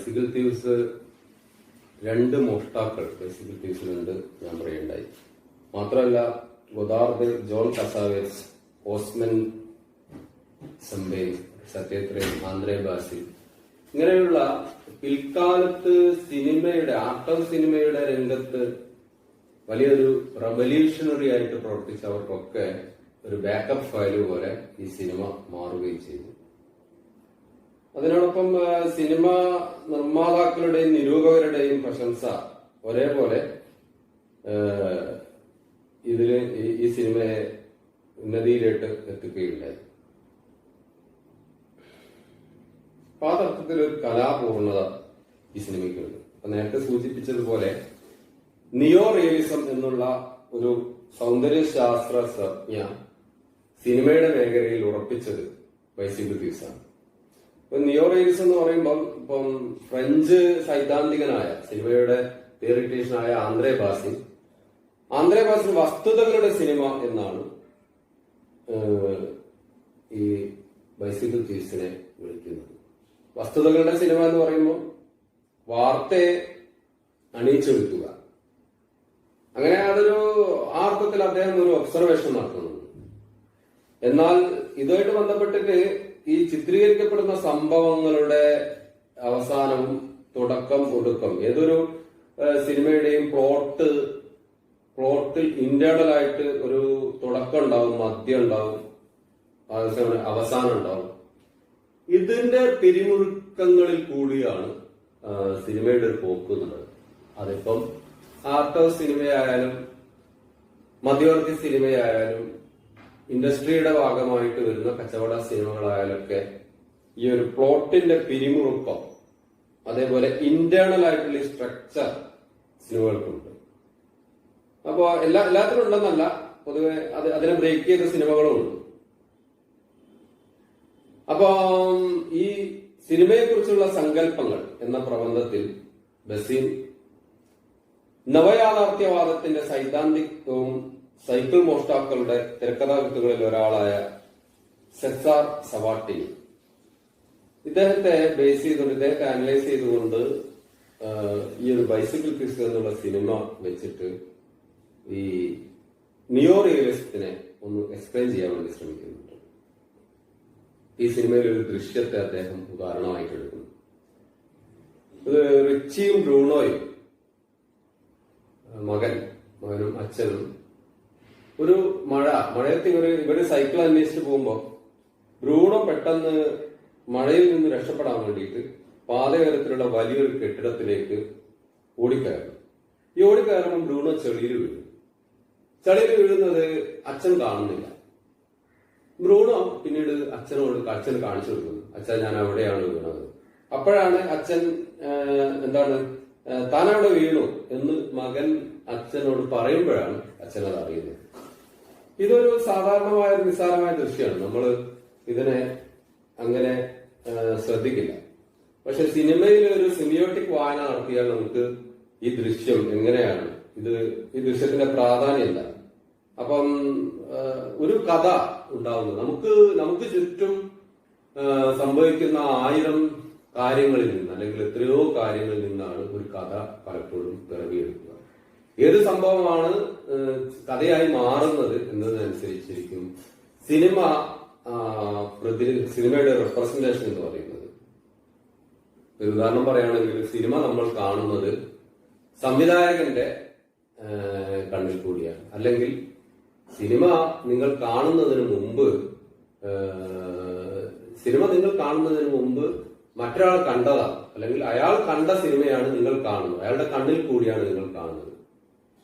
Bicycle thieves രണ്ട് മോഷ്ടാക്കൾ bicycle തീവ്സിലുണ്ട് ഞാൻ പറയുണ്ടായി. മാത്രമല്ല Godard, John കസാവേസ്, Osimhen സംബേൻ, സത്യത്രേൻ, Andre Basil ഇങ്ങനെയുള്ള പിൽക്കാലത്ത് സിനിമയുടെ ആർട്ട് ഓഫ് സിനിമയുടെ രംഗത്ത് വലിയൊരു റവല്യൂഷണറി ആയിട്ട് പ്രവർത്തിച്ചവർക്കൊക്കെ ഒരു ബാക്കപ്പ് ഫയൽ പോലെ ഈ സിനിമ മാറുകയും ചെയ്തു. അതിനോടൊപ്പം സിനിമ നിർമ്മാതാക്കളുടെയും നിരൂപകരുടെയും പ്രശംസ ഒരേപോലെ ഇതില് ഈ സിനിമയെ ഉന്നതിയിലേക്ക് എത്തിക്കുകയുണ്ടായി. അപ്പൊ ആ തത്വത്തിൽ ഒരു കലാപൂർണത ഈ സിനിമയ്ക്കുണ്ട്. അപ്പൊ നേരത്തെ സൂചിപ്പിച്ചതുപോലെ നിയോ റിയലിസം എന്നുള്ള ഒരു സൗന്ദര്യശാസ്ത്ര സംജ്ഞ സിനിമയുടെ മേഖലയിൽ ഉറപ്പിച്ചത് ബൈസിക്കിൾ തീവ്സാണ്. ഇപ്പൊ നിയോ റിയലിസം എന്ന് പറയുമ്പോൾ ഇപ്പം ഫ്രഞ്ച് സൈദ്ധാന്തികനായ സിനിമയുടെ തിയറിറ്റീഷ്യനായ ആന്ദ്രേ ബാസിൽ വസ്തുതകളുടെ സിനിമ എന്നാണ് ഈ ബൈസിക്കിൾ തീവ്സിനെ വിളിക്കുന്നത്. വസ്തുതകളുടെ സിനിമ എന്ന് പറയുമ്പോൾ വാർത്തയെ അണിയിച്ചൊരുക്കുക, അങ്ങനെ അതൊരു ആ അർത്ഥത്തിൽ അദ്ദേഹം ഒരു ഒബ്സർവേഷൻ നടത്തുന്നുണ്ട്. എന്നാൽ ഇതുമായിട്ട് ബന്ധപ്പെട്ടിട്ട് ഈ ചിത്രീകരിക്കപ്പെടുന്ന സംഭവങ്ങളുടെ അവസാനവും തുടക്കം ഒടുക്കം ഏതൊരു സിനിമയുടെയും പ്ലോട്ടിൽ ഇന്റേണൽ ആയിട്ട് ഒരു തുടക്കം ഉണ്ടാവും, മധ്യം ഉണ്ടാവും, അവസാനം ഉണ്ടാവും. ഇതിന്റെ പിരിമുറുക്കങ്ങളിൽ കൂടിയാണ് സിനിമയുടെ ഒരു പോക്ക് എന്നുള്ളത്. അതിപ്പം ആർട്ട് ഓഫ് സിനിമയായാലും മധ്യവർത്തി സിനിമയായാലും ഇൻഡസ്ട്രിയുടെ ഭാഗമായിട്ട് വരുന്ന കച്ചവട സിനിമകളായാലൊക്കെ ഈ ഒരു പ്ലോട്ടിന്റെ പിരിമുറുക്കം, അതേപോലെ ഇന്റേണൽ ആയിട്ടുള്ള സ്ട്രക്ചർ സിനിമകൾക്കുണ്ട്. അപ്പോ എല്ലാത്തിനും ഉണ്ടെന്നല്ല, പൊതുവെ അതിനെ ബ്രേക്ക് ചെയ്ത സിനിമകളും ഉണ്ട്. അപ്പൊ ഈ സിനിമയെ കുറിച്ചുള്ള സങ്കല്പങ്ങൾ എന്ന പ്രബന്ധത്തിൽ ബസീം നവയാഥാർത്ഥ്യവാദത്തിന്റെ സൈദ്ധാന്തികവും സൈക്കിൾ മോഷ്ടാക്കളുടെ തിരക്കഥാകൃത്തുകളിൽ ഒരാളായ സെസാർ സവാട്ടിനി ഇദ്ദേഹത്തെ ബേസ് ചെയ്തുകൊണ്ട്, ഇദ്ദേഹത്തെ അനലൈസ് ചെയ്തുകൊണ്ട് ഈ ഒരു ബൈസിക്കിൾ തീവ്സ് എന്നുള്ള സിനിമ വെച്ചിട്ട് ഈ നിയോ റിയലിസത്തിനെ ഒന്ന് എക്സ്പ്ലെയിൻ ചെയ്യാൻ വേണ്ടി ശ്രമിക്കുന്നുണ്ട്. ഈ സിനിമയിൽ ഒരു ദൃശ്യത്തെ അദ്ദേഹം ഉദാഹരണമായിട്ട് എടുക്കുന്നു. ഇത് റിച്ചിയും ബ്രൂണോയും മകനും അച്ഛനും ഒരു മഴയത്ത് ഇവര് സൈക്കിൾ അന്വേഷിച്ച് പോകുമ്പോ ബ്രൂണോ പെട്ടെന്ന് മഴയിൽ നിന്ന് രക്ഷപ്പെടാൻ വേണ്ടിയിട്ട് പാതയോരത്തിലുള്ള വലിയൊരു കെട്ടിടത്തിലേക്ക് ഓടിക്കയറുന്നു. ഈ ഓടിക്കയറുമ്പോൾ ബ്രൂണോ ചെളിയിൽ വീഴുന്നത് അച്ഛൻ കാണുന്നില്ല. ബ്രൂണോ പിന്നീട് അച്ഛന് കാണിച്ചു കൊടുക്കുന്നു, അച്ഛൻ ഞാൻ അവിടെയാണ് വീണത്. അപ്പോഴാണ് അച്ഛൻ താനവിടെ വീണു എന്ന് മകൻ അച്ഛനോട് പറയുമ്പോഴാണ് അച്ഛൻ അത് അറിയുന്നത്. ഇതൊരു സാധാരണമായ നിസ്സാരമായ ദൃശ്യമാണ്, നമ്മൾ ഇതിനെ അങ്ങനെ ശ്രദ്ധിക്കില്ല. പക്ഷെ സിനിമയിൽ ഒരു സിമിയോട്ടിക് വായന നടത്തിയാൽ നമുക്ക് ഈ ദൃശ്യം എങ്ങനെയാണ്, ഈ ദൃശ്യത്തിന്റെ പ്രാധാന്യം എന്താണ്, അപ്പം ഒരു കഥ ഉണ്ടാവുന്നത് നമുക്ക് ചുറ്റും സംഭവിക്കുന്ന 1000 കാര്യങ്ങളിൽ നിന്ന് അല്ലെങ്കിൽ എത്രയോ കാര്യങ്ങളിൽ നിന്നാണ് ഒരു കഥ പലപ്പോഴും പിറവിയെടുക്കുക. ഏത് സംഭവമാണ് കഥയായി മാറുന്നത് എന്നതിനനുസരിച്ചിരിക്കും സിനിമയുടെ റെപ്രസെന്റേഷൻ എന്ന് പറയുന്നത്. ഒരു ഉദാഹരണം പറയുകയാണെങ്കിൽ സിനിമ നമ്മൾ കാണുന്നത് സംവിധായകന്റെ കണ്ണിൽ കൂടിയാണ്. അല്ലെങ്കിൽ സിനിമ നിങ്ങൾ കാണുന്നതിന് മുമ്പ് മറ്റൊരാൾ കണ്ടതാണ്, അല്ലെങ്കിൽ അയാൾ കണ്ട സിനിമയാണ് നിങ്ങൾ കാണുന്നത്, അയാളുടെ കണ്ണിൽ കൂടിയാണ് നിങ്ങൾ കാണുന്നത്.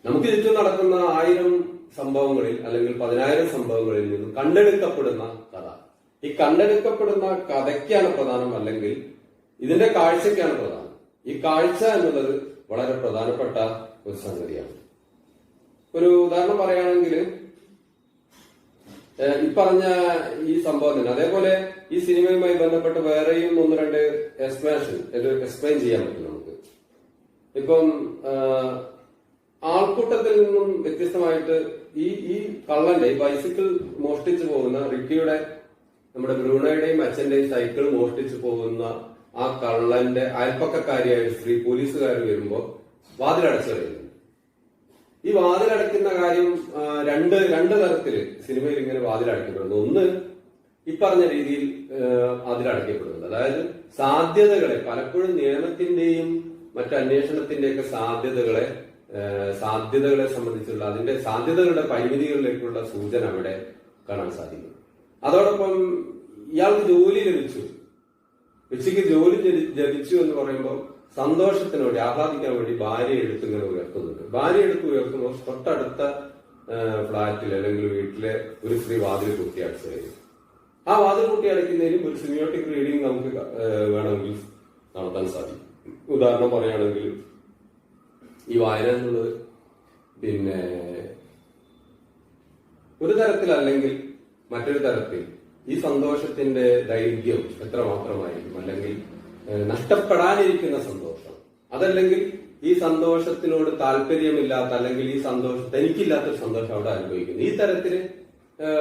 നമുക്ക് ചുറ്റും നടക്കുന്ന 1000 സംഭവങ്ങളിൽ അല്ലെങ്കിൽ 10,000 സംഭവങ്ങളിൽ നിന്നും കണ്ടെടുക്കപ്പെടുന്ന കഥ, ഈ കണ്ടെടുക്കപ്പെടുന്ന കഥയ്ക്കാണ് പ്രധാനം, അല്ലെങ്കിൽ ഇതിന്റെ കാഴ്ചയ്ക്കാണ് പ്രധാനം. ഈ കാഴ്ച എന്നുള്ളത് വളരെ പ്രധാനപ്പെട്ട ഒരു സംഗതിയാണ്. ഒരു ഉദാഹരണം പറയുകയാണെങ്കിൽ ഈ പറഞ്ഞ ഈ സംഭവം തന്നെ, അതേപോലെ ഈ സിനിമയുമായി ബന്ധപ്പെട്ട് വേറെയും 1-2 എക്സ്പ്ലെയിൻ ചെയ്യാൻ പറ്റും നമുക്ക്. ഇപ്പം ആൾക്കൂട്ടത്തിൽ നിന്നും വ്യത്യസ്തമായിട്ട് ഈ കള്ളന്റെ ഈ ബൈസിക്കിൾ മോഷ്ടിച്ചു പോകുന്ന റിക്കിയുടെ, നമ്മുടെ ബ്രൂണോയുടെയും അച്ഛന്റെയും സൈക്കിൾ മോഷ്ടിച്ചു പോകുന്ന ആ കള്ളന്റെ അയൽപ്പക്കക്കാരിയായ ഒരു സ്ത്രീ പോലീസുകാർ വരുമ്പോ വാതിലടച്ചു കളയുന്നുണ്ട്. ഈ വാതിലടയ്ക്കുന്ന കാര്യം രണ്ട് തരത്തില് സിനിമയിൽ ഇങ്ങനെ വാതിലടയ്ക്കപ്പെടുന്നു. ഒന്ന് ഈ പറഞ്ഞ രീതിയിൽ അതിലടയ്ക്കപ്പെടുന്നത്, അതായത് സാധ്യതകളെ പലപ്പോഴും നിയമത്തിന്റെയും മറ്റു അന്വേഷണത്തിന്റെയൊക്കെ സാധ്യതകളെ സംബന്ധിച്ചുള്ള അതിന്റെ സാധ്യതകളുടെ പരിമിതികളിലേക്കുള്ള സൂചന അവിടെ കാണാൻ സാധിക്കും. അതോടൊപ്പം ഇയാൾക്ക് ജോലി ലഭിച്ചു, ഉച്ചയ്ക്ക് ജോലി ലഭിച്ചു എന്ന് പറയുമ്പോൾ സന്തോഷത്തിന് വേണ്ടി ആഹ്ലാദിക്കാൻ വേണ്ടി ഭാര്യ എടുത്ത് ഇങ്ങനെ ഉയർത്തുന്നുണ്ട്. ഭാര്യ എടുത്ത് ഉയർത്തുമ്പോൾ തൊട്ടടുത്ത ഫ്ളാറ്റിൽ അല്ലെങ്കിൽ വീട്ടിലെ ഒരു സ്ത്രീ വാതിൽ കുത്തി അടച്ചു കഴിയും. ആ വാതിൽ കുട്ടി അടയ്ക്കുന്നതിനും ഒരു സിമിയോട്ടിക് റീഡിംഗ് നമുക്ക് വേണമെങ്കിൽ നടത്താൻ സാധിക്കും. ഉദാഹരണം പറയുകയാണെങ്കിൽ ഈ വായന എന്നുള്ളത് പിന്നെ ഒരു തരത്തിൽ അല്ലെങ്കിൽ മറ്റൊരു തരത്തിൽ ഈ സന്തോഷത്തിന്റെ ദൈർഘ്യം എത്രമാത്രമായിരിക്കും, അല്ലെങ്കിൽ നഷ്ടപ്പെടാനിരിക്കുന്ന സന്തോഷം, അതല്ലെങ്കിൽ ഈ സന്തോഷത്തിനോട് താല്പര്യമില്ലാത്ത അല്ലെങ്കിൽ ഈ സന്തോഷം തനിക്കില്ലാത്തൊരു സന്തോഷം അവിടെ അനുഭവിക്കുന്നു. ഈ തരത്തിൽ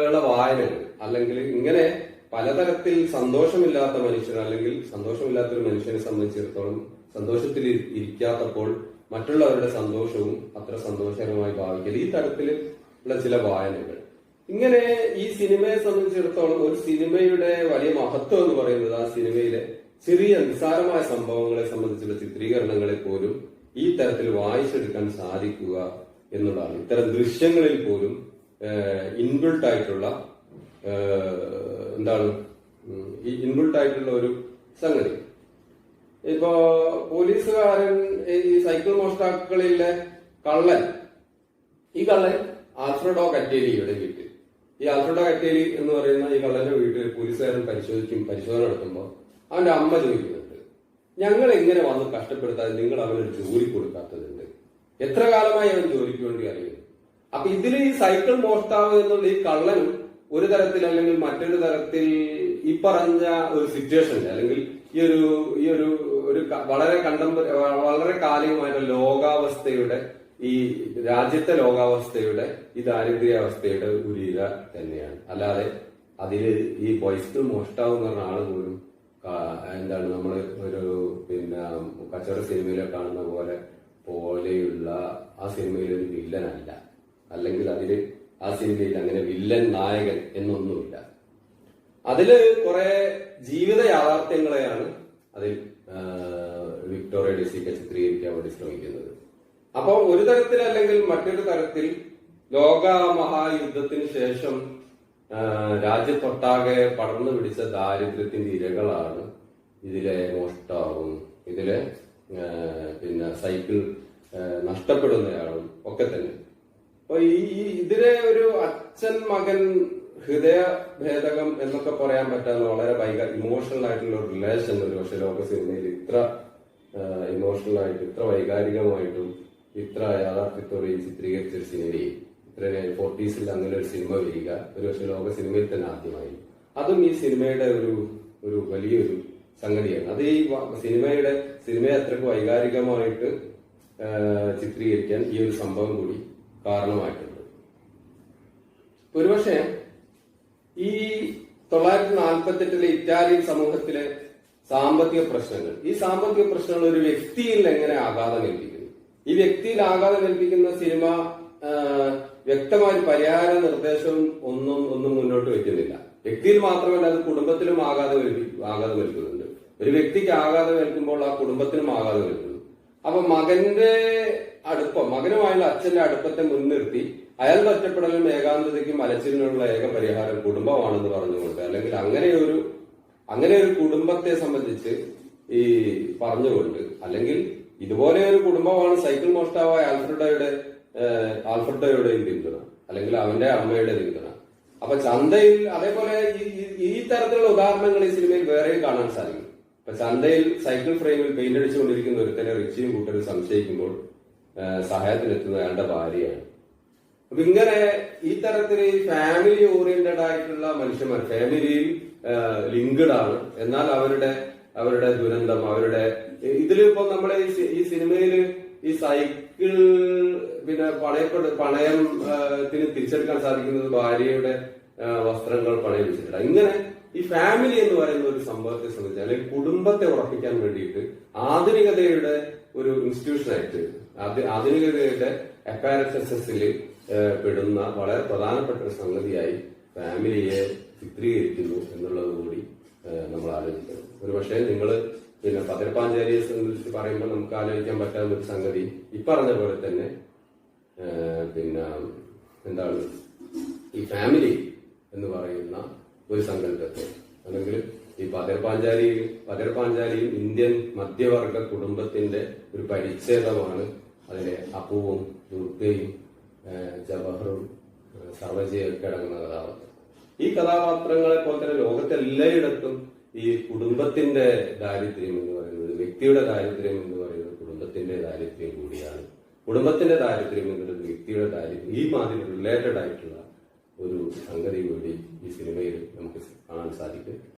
ഉള്ള വായനകൾ അല്ലെങ്കിൽ ഇങ്ങനെ പലതരത്തിൽ സന്തോഷമില്ലാത്ത മനുഷ്യർ അല്ലെങ്കിൽ സന്തോഷമില്ലാത്തൊരു മനുഷ്യനെ സംബന്ധിച്ചിടത്തോളം സന്തോഷത്തിൽ ഇരിക്കാത്തപ്പോൾ മറ്റുള്ളവരുടെ സന്തോഷവും അത്ര സന്തോഷകരമായി ഭാവിക്കൽ, ഈ തരത്തിലുള്ള ചില വായനകൾ. ഇങ്ങനെ ഈ സിനിമയെ സംബന്ധിച്ചിടത്തോളം ഒരു സിനിമയുടെ വലിയ മഹത്വം എന്ന് പറയുന്നത് ആ സിനിമയിലെ ചെറിയ നിസ്സാരമായ സംഭവങ്ങളെ സംബന്ധിച്ചുള്ള ചിത്രീകരണങ്ങളെ പോലും ഈ തരത്തിൽ വായിച്ചെടുക്കാൻ സാധിക്കുക എന്നുള്ളതാണ്. ഇത്തരം ദൃശ്യങ്ങളിൽ പോലും ഇൻബിൾട്ട് ആയിട്ടുള്ള ഈ ഇൻബിൾട്ട് ആയിട്ടുള്ള ഒരു സംഗതി. ഇപ്പോ പോലീസുകാരൻ ഈ സൈക്കിൾ മോഷ്ടാക്കളിലെ കള്ളൻ, ഈ കള്ളൻ ആൽഫ്രഡോ കറ്റേലിയുടെ വീട്ടിൽ, ഈ ആൽഫ്രഡോ കറ്റേലി എന്ന് പറയുന്ന ഈ കള്ളന്റെ വീട്ടിൽ പോലീസുകാരൻ പരിശോധന നടത്തുമ്പോൾ അവന്റെ അമ്മ ചോദിക്കുന്നുണ്ട്, ഞങ്ങൾ എങ്ങനെ വന്ന് കഷ്ടപ്പെടുത്താതെ നിങ്ങൾ അവനൊരു ജോലി കൊടുക്കാത്തതുണ്ട്, എത്ര കാലമായി അവൻ ജോലിക്ക് വേണ്ടി അറിയുന്നു. അപ്പൊ ഇതിൽ ഈ സൈക്കിൾ മോഷ്ടാവ് എന്നുള്ള ഈ കള്ളനും ഒരു തരത്തിൽ അല്ലെങ്കിൽ മറ്റൊരു തരത്തിൽ ഈ പറഞ്ഞ ഒരു സിറ്റുവേഷനിൽ അല്ലെങ്കിൽ ഈ ഒരു വളരെ കാലികമായിട്ടുള്ള ലോകാവസ്ഥയുടെ ഈ രാജ്യത്തെ ലോകാവസ്ഥയുടെ ഈ ദാരിദ്ര്യാവസ്ഥയുടെ ഒരു ഇര തന്നെയാണ്. അല്ലാതെ അതില് ഈ ബൈസിക്കിൾ മോഷ്ടാവ് എന്ന് പറഞ്ഞ ആള് പോലും നമ്മൾ ഒരു കച്ചവട സിനിമയിലെ കാണുന്ന പോലെയുള്ള ആ സിനിമയിൽ ഒരു വില്ലനല്ല, അല്ലെങ്കിൽ അതില് ആ സിനിമയിൽ അങ്ങനെ വില്ലൻ നായകൻ എന്നൊന്നുമില്ല. അതില് കുറെ ജീവിത യാഥാർത്ഥ്യങ്ങളെയാണ് അതിൽ വിക്ടോറിയ ഡിസിക്ക ചിത്രീകരിക്കാൻ വേണ്ടി ശ്രമിക്കുന്നത്. അപ്പൊ ഒരു തരത്തിൽ അല്ലെങ്കിൽ മറ്റൊരു തരത്തിൽ ലോക മഹായുദ്ധത്തിന് ശേഷം രാജ്യത്തൊട്ടാകെ പടർന്നു പിടിച്ച ദാരിദ്ര്യത്തിന്റെ ഇരകളാണ് ഇതിലെ മോഷ്ടാവും ഇതിലെ സൈക്കിൾ നഷ്ടപ്പെടുന്നയാളും ഒക്കെ തന്നെ. അപ്പൊ ഇതിലെ ഒരു അച്ഛൻ മകൻ ഹൃദയഭേദകം എന്നൊക്കെ പറയാൻ പറ്റാവുന്ന വളരെ ഇമോഷണൽ ആയിട്ടുള്ള ഒരു റിലേഷൻ ഒരു പക്ഷെ ലോക സിനിമയിൽ ഇത്ര ഇമോഷണൽ ആയിട്ട് ഇത്ര വൈകാരികമായിട്ടും ഇത്ര യാഥാർത്ഥ്യത്തോടെയും ചിത്രീകരിച്ച ഒരു സിനിമയും ഇത്ര 40s അങ്ങനെ ഒരു സിനിമ വരിക ഒരു പക്ഷെ ലോക സിനിമയിൽ തന്നെ ആദ്യമായി. അതും ഈ സിനിമയുടെ ഒരു വലിയൊരു സംഗതിയാണ്. അത് ഈ സിനിമയെ അത്രയ്ക്ക് വൈകാരികമായിട്ട് ചിത്രീകരിക്കാൻ ഈ ഒരു സംഭവം കൂടി കാരണമായിട്ടുണ്ട്. ഒരുപക്ഷെ ഈ 1948 ഇറ്റാലിയൻ സമൂഹത്തിലെ സാമ്പത്തിക പ്രശ്നങ്ങൾ, ഈ സാമ്പത്തിക പ്രശ്നങ്ങൾ ഒരു വ്യക്തിയിൽ എങ്ങനെ ആഘാതം ഏൽപ്പിക്കുന്നു, ഈ വ്യക്തിയിൽ ആഘാതം ഏൽപ്പിക്കുന്ന സിനിമ വ്യക്തമായ പരിഹാര നിർദ്ദേശവും ഒന്നും മുന്നോട്ട് വെക്കുന്നില്ല. വ്യക്തിയിൽ മാത്രമല്ല അത് കുടുംബത്തിലും ആഘാതം ഏൽക്കുന്നുണ്ട്. ഒരു വ്യക്തിക്ക് ആഘാതം ഏൽക്കുമ്പോൾ ആ കുടുംബത്തിനും ആഘാതം ഏൽക്കുന്നു. അപ്പൊ മകനുമായുള്ള അച്ഛന്റെ അടുപ്പത്തെ മുൻനിർത്തി അയാളുടെ ഒറ്റപ്പെടലും ഏകാന്തതയ്ക്കും അലച്ചിലിനുള്ള ഏക പരിഹാരം കുടുംബമാണെന്ന് പറഞ്ഞുകൊണ്ട് അല്ലെങ്കിൽ അങ്ങനെ ഒരു കുടുംബത്തെ സംബന്ധിച്ച് ഈ പറഞ്ഞുകൊണ്ട് അല്ലെങ്കിൽ ഇതുപോലെ ഒരു കുടുംബമാണ് സൈക്കിൾ മോഷ്ടാവായ ആൽഫ്രഡോയുടെയും പിന്തുണ അല്ലെങ്കിൽ അവന്റെ അമ്മയുടെ പിന്തുണ. അപ്പൊ ചന്തയിൽ അതേപോലെ ഈ തരത്തിലുള്ള ഉദാഹരണങ്ങൾ ഈ സിനിമയിൽ വേറെയും കാണാൻ സാധിക്കും. അപ്പൊ ചന്തയിൽ സൈക്കിൾ ഫ്രെയിമിൽ പെയിന്റ് അടിച്ചുകൊണ്ടിരിക്കുന്ന ഒരുത്തനെ റിച്ചിയും കൂട്ടരും സംശയിക്കുമ്പോൾ സഹായത്തിനെത്തുന്ന അയാളുടെ ഭാര്യയാണ്. അപ്പൊ ഇങ്ങനെ ഈ തരത്തിൽ ഫാമിലി ഓറിയന്റഡ് ആയിട്ടുള്ള മനുഷ്യന്മാർ ഫാമിലിയിൽ ലിങ്ക്ഡ് ആണ്. എന്നാൽ അവരുടെ ദുരന്തം ഇതിലിപ്പോ നമ്മളെ ഈ സിനിമയിൽ ഈ സൈക്കിൾ പണയത്തിന് തിരിച്ചെടുക്കാൻ സാധിക്കുന്നത് ഭാര്യയുടെ വസ്ത്രങ്ങൾ പണയം വെച്ചിട്ടുണ്ട്. ഇങ്ങനെ ഈ ഫാമിലി എന്ന് പറയുന്ന ഒരു സംഭവത്തെ സംബന്ധിച്ച് അല്ലെങ്കിൽ കുടുംബത്തെ ഉറപ്പിക്കാൻ വേണ്ടിയിട്ട് ആധുനികതയുടെ ഒരു ഇൻസ്റ്റിറ്റ്യൂഷനായിട്ട് ആധുനികതയുടെ അപ്പാരറ്റസിൽ പെടുന്ന വളരെ പ്രധാനപ്പെട്ട ഒരു സംഗതിയായി ഫാമിലിയെ ചിത്രീകരിക്കുന്നു എന്നുള്ളത് കൂടി നമ്മൾ ആലോചിക്കണം. ഒരു പക്ഷേ നിങ്ങൾ പിന്നെ പതിരപ്പാഞ്ചാലിയെ സംബന്ധിച്ച് പറയുമ്പോൾ നമുക്ക് ആലോചിക്കാൻ പറ്റാവുന്ന ഒരു സംഗതി ഈ പറഞ്ഞ പോലെ തന്നെ പിന്നെ എന്താണ് ഈ ഫാമിലി എന്ന് പറയുന്ന ഒരു സങ്കല്പത്തെ അല്ലെങ്കിൽ ഈ പതിരപ്പാഞ്ചാലിയും ഇന്ത്യൻ മധ്യവർഗ കുടുംബത്തിന്റെ ഒരു പരിച്ഛേദമാണ്. അതിലെ അപ്പുവും ദുർഗയും ജവഹറും സർവജയൊക്കെ അടങ്ങുന്ന കഥാപാത്രം. ഈ കഥാപാത്രങ്ങളെ പോലെ തന്നെ ലോകത്തെല്ലായിടത്തും ഈ കുടുംബത്തിന്റെ ദാരിദ്ര്യം എന്ന് പറയുന്നത്, വ്യക്തിയുടെ ദാരിദ്ര്യം എന്ന് പറയുന്നത് കുടുംബത്തിന്റെ ദാരിദ്ര്യം കൂടിയാണ്. കുടുംബത്തിന്റെ ദാരിദ്ര്യം എന്നുള്ളത് വ്യക്തിയുടെ ദാരിദ്ര്യം, ഈ മാതിരി റിലേറ്റഡ് ആയിട്ടുള്ള ഒരു സംഗതി കൂടി ഈ സിനിമയിൽ നമുക്ക് കാണാൻ സാധിക്കും.